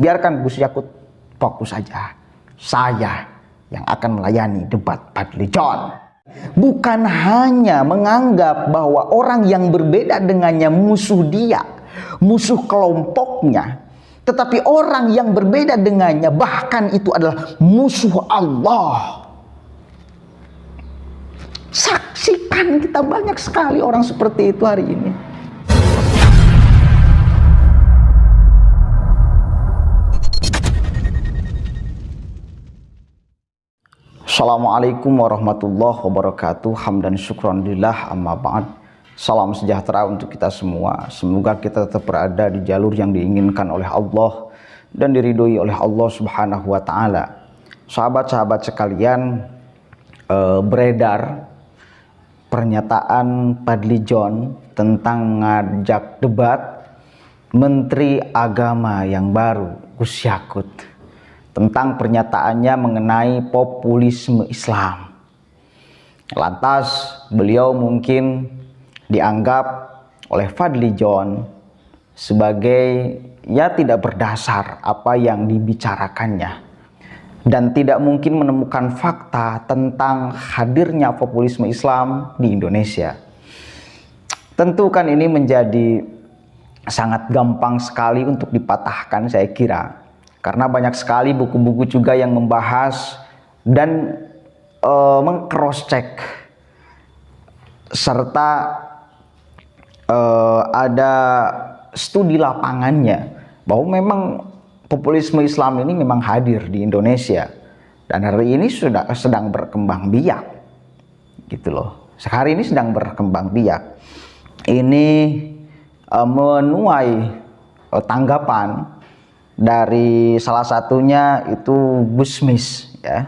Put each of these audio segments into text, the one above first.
Biarkan Gus Yakut fokus saja. Saya yang akan melayani debat Fadly John. Bukan hanya menganggap bahwa orang yang berbeda dengannya musuh dia, musuh kelompoknya, tetapi orang yang berbeda dengannya bahkan itu adalah musuh Allah. Saksikan, kita banyak sekali orang seperti itu hari ini. Assalamualaikum warahmatullahi wabarakatuh. Hamdan syukran lillah, amma ba'd. Salam sejahtera untuk kita semua. Semoga kita tetap berada di jalur yang diinginkan oleh Allah dan diridhoi oleh Allah Subhanahu wa taala. Sahabat-sahabat sekalian, beredar pernyataan Fadly John tentang ngajak debat Menteri Agama yang baru, Gus Yakut, tentang pernyataannya mengenai populisme Islam. Lantas beliau mungkin dianggap oleh Fadly John sebagai tidak berdasar apa yang dibicarakannya, dan tidak mungkin menemukan fakta tentang hadirnya populisme Islam di Indonesia. Tentu kan ini menjadi sangat gampang sekali untuk dipatahkan, saya kira, karena banyak sekali buku-buku juga yang membahas dan meng-cross check, serta ada studi lapangannya bahwa memang populisme Islam ini memang hadir di Indonesia dan hari ini sedang berkembang biak, gitu loh. Hari ini sedang berkembang biak. Ini menuai tanggapan dari salah satunya itu Gusmis, ya.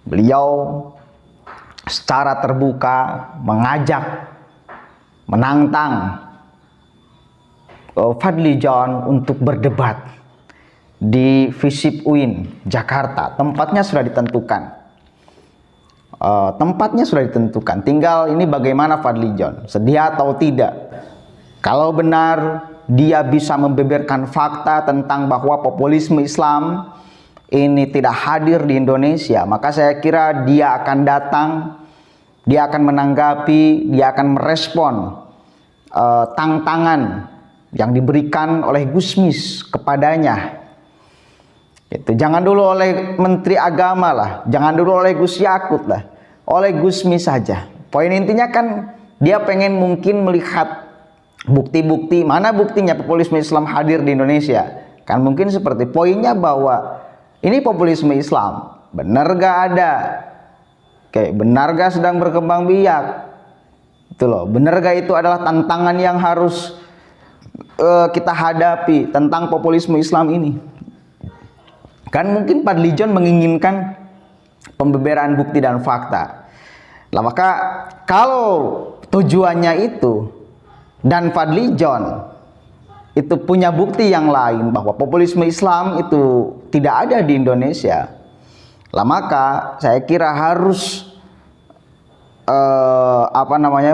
Beliau secara terbuka mengajak, menantang Fadly John untuk berdebat di FISIP UIN Jakarta. Tempatnya sudah ditentukan. Tinggal ini bagaimana Fadly John, sedia atau tidak. Kalau benar dia bisa membeberkan fakta tentang bahwa populisme Islam ini tidak hadir di Indonesia, maka saya kira dia akan datang, dia akan menanggapi, dia akan merespon tantangan yang diberikan oleh Gusmis kepadanya. Itu jangan dulu oleh Menteri Agama lah, jangan dulu oleh Gus Yakut lah, oleh Gusmis saja. Poin intinya kan dia pengen mungkin melihat bukti-bukti, mana buktinya populisme Islam hadir di Indonesia. Kan mungkin seperti poinnya bahwa ini populisme Islam, benar gak ada? Oke, benar gak sedang berkembang biak? Itu loh, benar gak itu adalah tantangan yang harus kita hadapi tentang populisme Islam ini? Kan mungkin Fadly John menginginkan pembeberan bukti dan fakta. Lah maka kalau tujuannya itu dan Fadly John itu punya bukti yang lain bahwa populisme Islam itu tidak ada di Indonesia, lah maka saya kira harus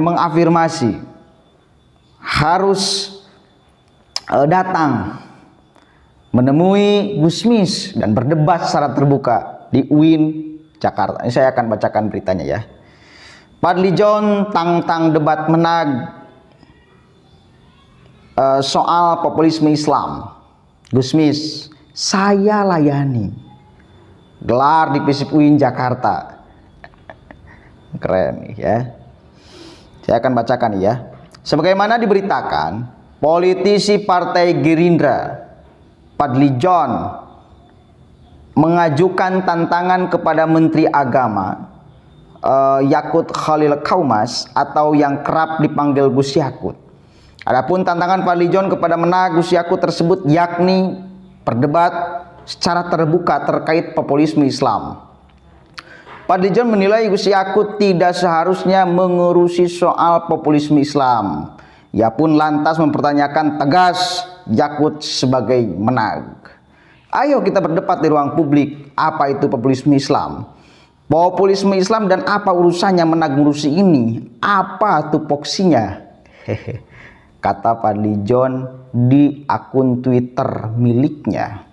mengafirmasi, harus datang menemui Gusmis dan berdebat secara terbuka di UIN Jakarta. Ini saya akan bacakan beritanya, ya. Fadly John tantang debat menag soal populisme Islam. Gusmis, saya layani. Gelar di FISIP UIN Jakarta. Keren nih, ya. Saya akan bacakan, ya. Sebagaimana diberitakan, politisi Partai Gerindra Fadly John mengajukan tantangan kepada Menteri Agama Yakut Khalil Qaumas atau yang kerap dipanggil Gus Yakut. Adapun tantangan Fadly John kepada menag Gus Yakut tersebut yakni berdebat secara terbuka terkait populisme Islam. Fadly John menilai Gus Yakut tidak seharusnya mengurusi soal populisme Islam. Ia pun lantas mempertanyakan tegas Yakut sebagai menag. Ayo kita berdebat di ruang publik, apa itu populisme Islam? Populisme Islam dan apa urusannya menag ngurusi ini? Apa tupoksinya? Kata Fadly John di akun Twitter miliknya.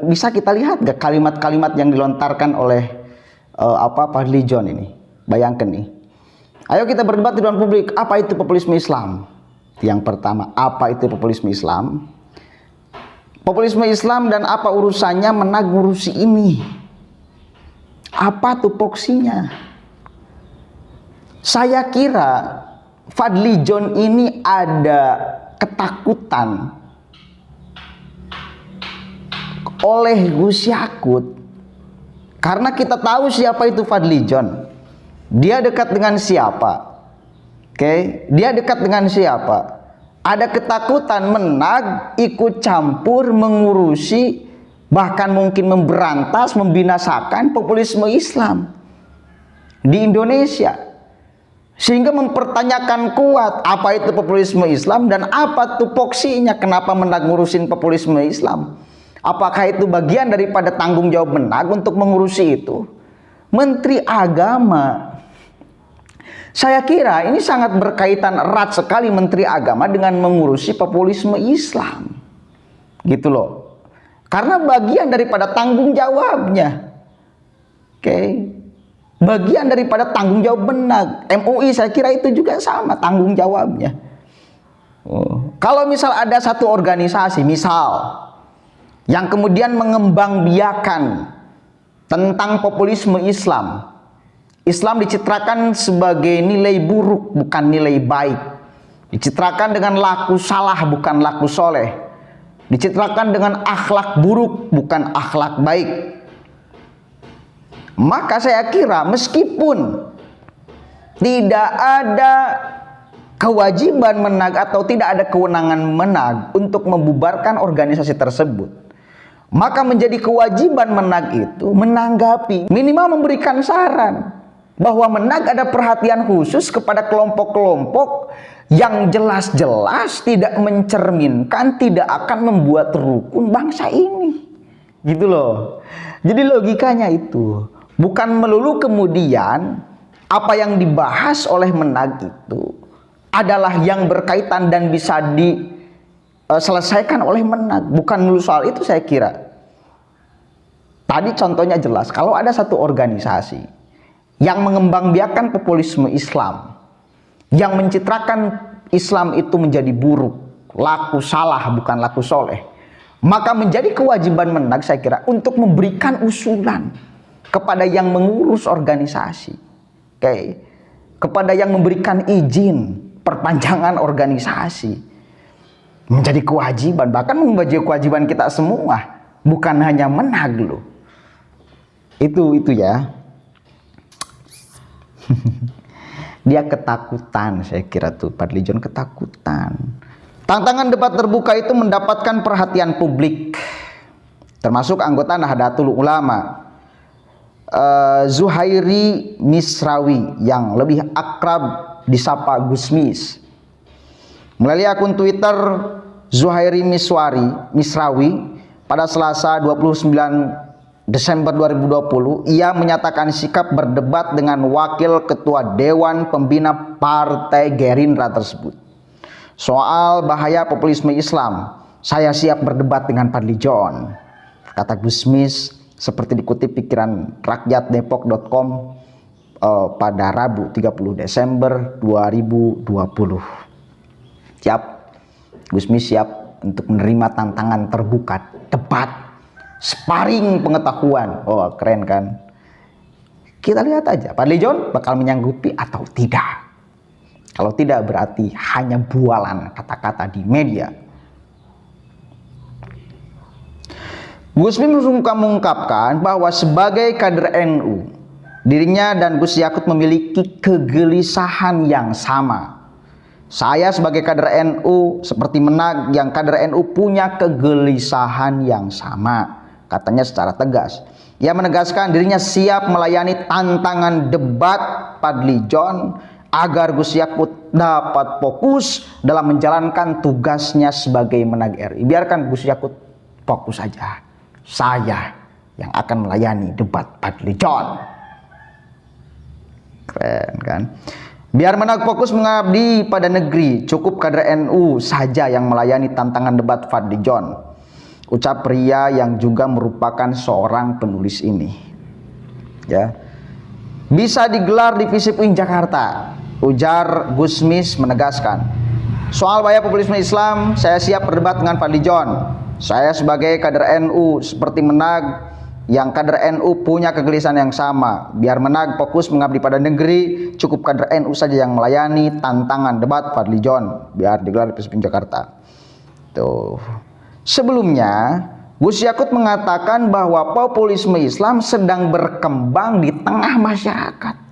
Bisa kita lihat gak kalimat-kalimat yang dilontarkan oleh Fadly John ini? Bayangkan nih. Ayo kita berdebat di ruang publik, apa itu populisme Islam? Yang pertama, apa itu populisme Islam? Populisme Islam dan apa urusannya ngurusi ini? Apa tupoksinya? Saya kira Fadly John ini ada ketakutan oleh Gus Yakut, karena kita tahu siapa itu Fadly John. Dia dekat dengan siapa? Dia dekat dengan siapa? Ada ketakutan Menag ikut campur mengurusi, bahkan mungkin memberantas, membinasakan populisme Islam di Indonesia, sehingga mempertanyakan kuat apa itu populisme Islam dan apa tupoksinya. Kenapa Menag ngurusin populisme Islam? Apakah itu bagian daripada tanggung jawab Menag untuk mengurusi itu? Menteri Agama, saya kira ini sangat berkaitan erat sekali Menteri Agama dengan mengurusi populisme Islam, gitu loh. Karena bagian daripada tanggung jawabnya, bagian daripada tanggung jawab Menag. MUI saya kira itu juga sama tanggung jawabnya. Kalau misal ada satu organisasi, misal yang kemudian mengembangbiakan tentang populisme Islam, Islam dicitrakan sebagai nilai buruk, bukan nilai baik. Dicitrakan dengan laku salah, bukan laku soleh. Dicitrakan dengan akhlak buruk, bukan akhlak baik. Maka saya kira meskipun tidak ada kewajiban Menag atau tidak ada kewenangan Menag untuk membubarkan organisasi tersebut, maka menjadi kewajiban Menag itu menanggapi, minimal memberikan saran bahwa Menag ada perhatian khusus kepada kelompok-kelompok yang jelas-jelas tidak mencerminkan, tidak akan membuat rukun bangsa ini, gitu loh. Jadi logikanya itu bukan melulu kemudian apa yang dibahas oleh Menag itu adalah yang berkaitan dan bisa diselesaikan oleh Menag, bukan melulu soal itu. Saya kira tadi contohnya jelas, kalau ada satu organisasi yang mengembangbiakan populisme Islam, yang mencitrakan Islam itu menjadi buruk, laku salah bukan laku soleh, maka menjadi kewajiban Menag saya kira untuk memberikan usulan kepada yang mengurus organisasi, kepada yang memberikan izin perpanjangan organisasi. Menjadi kewajiban, bahkan menjadi kewajiban kita semua, bukan hanya Menag loh. Itu ya. Dia ketakutan, saya kira tuh Fadly John ketakutan. Tantangan debat terbuka itu mendapatkan perhatian publik, termasuk anggota Nahdlatul Ulama, Zuhairi Misrawi yang lebih akrab disapa Gusmis. Melalui akun Twitter Zuhairi Misrawi pada Selasa 29 Desember 2020, ia menyatakan sikap berdebat dengan Wakil Ketua Dewan Pembina Partai Gerindra tersebut. Soal bahaya populisme Islam, saya siap berdebat dengan Fadly John, kata Gusmis seperti dikutip pikiran rakyatdepok.com pada Rabu 30 Desember 2020. Siap, Gusmis siap untuk menerima tantangan terbuka debat, sparring pengetahuan. Oh keren kan? Kita lihat aja Fadly John bakal menyanggupi atau tidak. Kalau tidak berarti hanya bualan kata-kata di media. Gusmis mengungkapkan bahwa sebagai kader NU, dirinya dan Gus Yakut memiliki kegelisahan yang sama. Saya sebagai kader NU seperti Menag yang kader NU punya kegelisahan yang sama, katanya secara tegas. Ia menegaskan dirinya siap melayani tantangan debat Fadly John agar Gus Yakut dapat fokus dalam menjalankan tugasnya sebagai Menag RI. Biarkan Gus Yakut fokus saja. Saya yang akan melayani debat Fadly John. Keren kan? Biar Menag fokus mengabdi pada negeri, cukup kader NU saja yang melayani tantangan debat Fadly John. Ucap pria yang juga merupakan seorang penulis ini. Ya. Bisa digelar di FISIP UIN Jakarta. Ujar Gusmis menegaskan, soal bahaya populisme Islam, saya siap berdebat dengan Fadly John. Saya sebagai kader NU seperti Menag yang kader NU punya kegelisahan yang sama. Biar Menag fokus mengabdi pada negeri, cukup kader NU saja yang melayani tantangan debat Fadly John. Biar digelar di FISIP UIN Jakarta. Tuh. Sebelumnya, Gus Yakut mengatakan bahwa populisme Islam sedang berkembang di tengah masyarakat.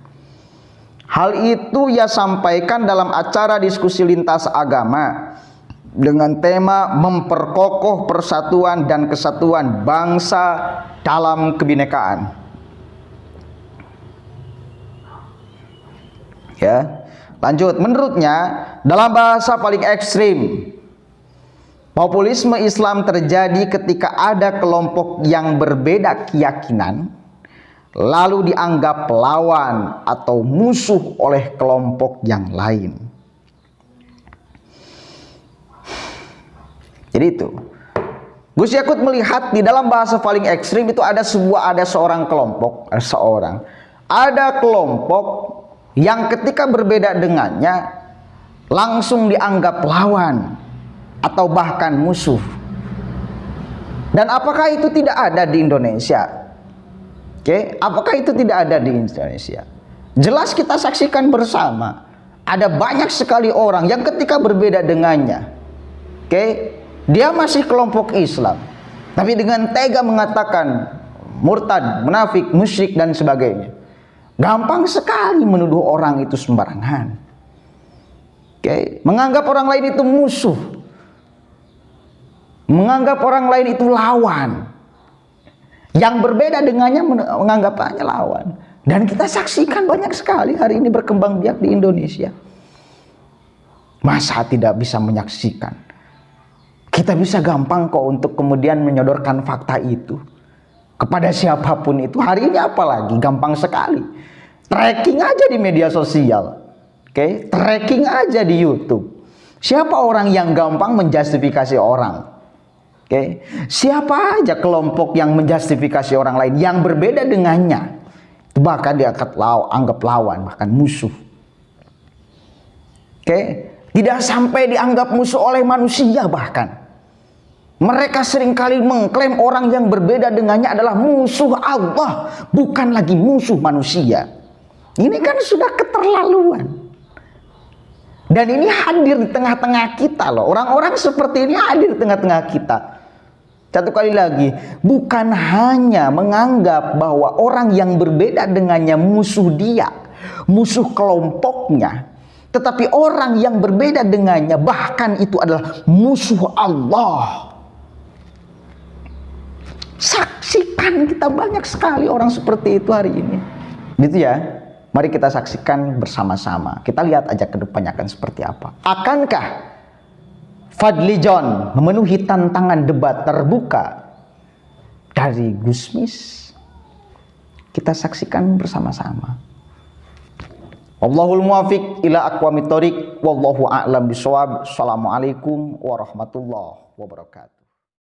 Hal itu ia sampaikan dalam acara diskusi lintas agama dengan tema memperkokoh persatuan dan kesatuan bangsa dalam kebinekaan. Ya, lanjut. Menurutnya, dalam bahasa paling ekstrim, populisme Islam terjadi ketika ada kelompok yang berbeda keyakinan lalu dianggap lawan atau musuh oleh kelompok yang lain. Jadi itu. Gus Yakut melihat di dalam bahasa paling ekstrim itu ada seorang kelompok, ada kelompok yang ketika berbeda dengannya langsung dianggap lawan atau bahkan musuh. Dan apakah itu tidak ada di Indonesia? Oke, apakah itu tidak ada di Indonesia? Jelas kita saksikan bersama. Ada banyak sekali orang yang ketika berbeda dengannya, oke, dia masih kelompok Islam, tapi dengan tega mengatakan murtad, munafik, musyrik dan sebagainya. Gampang sekali menuduh orang itu sembarangan. Oke, menganggap orang lain itu musuh. Menganggap orang lain itu lawan. Yang berbeda dengannya menganggapnya lawan. Dan kita saksikan banyak sekali hari ini berkembang biak di Indonesia. Masa tidak bisa menyaksikan? Kita bisa gampang kok untuk kemudian menyodorkan fakta itu kepada siapapun itu. Hari ini apalagi gampang sekali. Tracking aja di media sosial. Oke, tracking aja di YouTube. Siapa orang yang gampang menjustifikasi orang? Oke, siapa aja kelompok yang menjustifikasi orang lain yang berbeda dengannya, bahkan anggap lawan, bahkan musuh. Oke, tidak sampai dianggap musuh oleh manusia bahkan. Mereka seringkali mengklaim orang yang berbeda dengannya adalah musuh Allah, bukan lagi musuh manusia. Ini kan sudah keterlaluan. Dan ini hadir di tengah-tengah kita loh. Orang-orang seperti ini hadir di tengah-tengah kita. Satu kali lagi, bukan hanya menganggap bahwa orang yang berbeda dengannya musuh dia, musuh kelompoknya, tetapi orang yang berbeda dengannya bahkan itu adalah musuh Allah. Saksikan kita banyak sekali orang seperti itu hari ini. Gitu ya. Mari kita saksikan bersama-sama. Kita lihat aja ke depannya akan seperti apa. Akankah Fadly John memenuhi tantangan debat terbuka dari Gusmis? Kita saksikan bersama-sama. Wallahul muwaffiq ila aqwamit thoriq wallahu a'lam bishawab. Assalamualaikum warahmatullahi wabarakatuh.